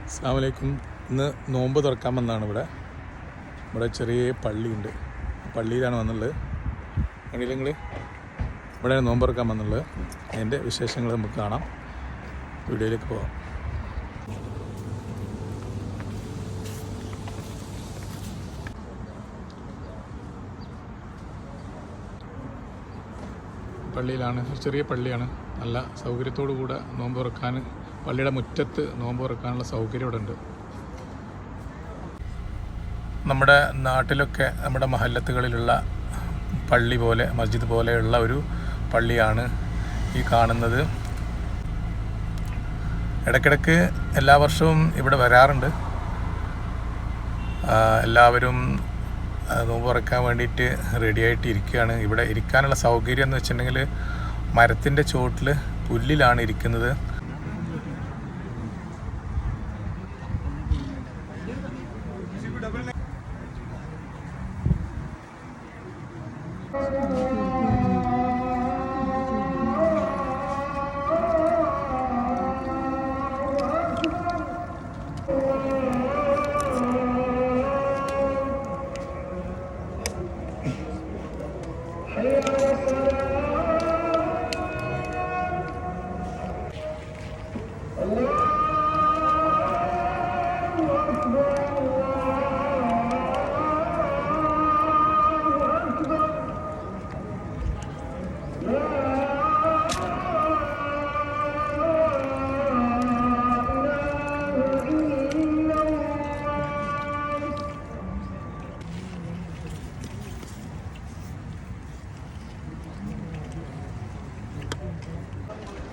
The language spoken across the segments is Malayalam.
അസ്സലാമു അലൈക്കും. ഇന്ന് നോമ്പ് തുറക്കാൻ വന്നതാണ്. ഇവിടെ ചെറിയ പള്ളിയുണ്ട്. പള്ളിയിലാണ് വന്നുള്ളത്. കണ്ടില്ല നിങ്ങൾ, ഇവിടെ നോമ്പ് തുറക്കാൻ വന്നുള്ളത്. അതിൻ്റെ വിശേഷങ്ങൾ നമുക്ക് കാണാം. വീഡിയോയിലേക്ക് പോകാം. പള്ളിയിലാണ്, ചെറിയ പള്ളിയാണ്. നല്ല സൗകര്യത്തോടു കൂടെ നോമ്പ് തുറക്കാൻ, പള്ളിയുടെ മുറ്റത്ത് നോമ്പ് തുറക്കാനുള്ള സൗകര്യം ഇവിടെ ഉണ്ട്. നമ്മുടെ നാട്ടിലൊക്കെ നമ്മുടെ മഹല്ലത്തുകളിലുള്ള പള്ളി പോലെ, മസ്ജിദ് പോലെയുള്ള ഒരു പള്ളിയാണ് ഈ കാണുന്നത്. ഇടയ്ക്കിടയ്ക്ക് എല്ലാ വർഷവും ഇവിടെ വരാറുണ്ട്. എല്ലാവരും നോമ്പ് തുറക്കാൻ വേണ്ടിയിട്ട് റെഡിയായിട്ട് ഇരിക്കുകയാണ്. ഇവിടെ ഇരിക്കാനുള്ള സൗകര്യം എന്ന് വെച്ചിട്ടുണ്ടെങ്കിൽ മരത്തിൻ്റെ ചുവട്ടിൽ പുല്ലിലാണ് ഇരിക്കുന്നത്.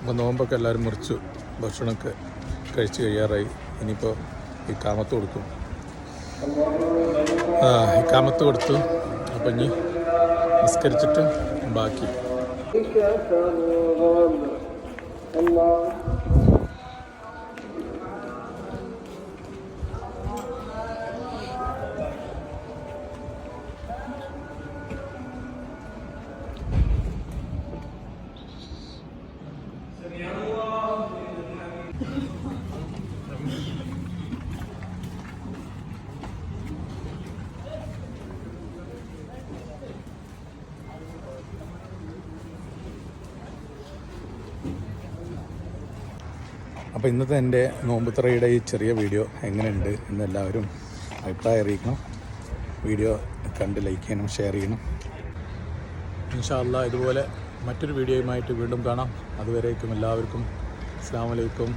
അപ്പോൾ നോമ്പൊക്കെ എല്ലാവരും മുറിച്ചു, ഭക്ഷണമൊക്കെ കഴിച്ച് കഴിയാറായി. ഇനിയിപ്പോൾ ഇക്കാമത്ത് കൊടുക്കും. ഇക്കാമത്ത് കൊടുത്തു. അപ്പം ഇനി നിസ്കരിച്ചിട്ട് ബാക്കി. അപ്പോൾ ഇന്നത്തെ എൻ്റെ നോമ്പുത്തറയുടെ ഈ ചെറിയ വീഡിയോ എങ്ങനെയുണ്ട് എന്നെല്ലാവരും അഭിപ്രായം അറിയിക്കണം. വീഡിയോ കണ്ട് ലൈക്ക് ചെയ്യണം, ഷെയർ ചെയ്യണം. ഇൻഷാ അല്ലാഹ് ഇതുപോലെ മറ്റൊരു വീഡിയോയുമായിട്ട് വീണ്ടും കാണാം. അതുവരേക്കും എല്ലാവർക്കും അസ്സലാമു അലൈക്കും.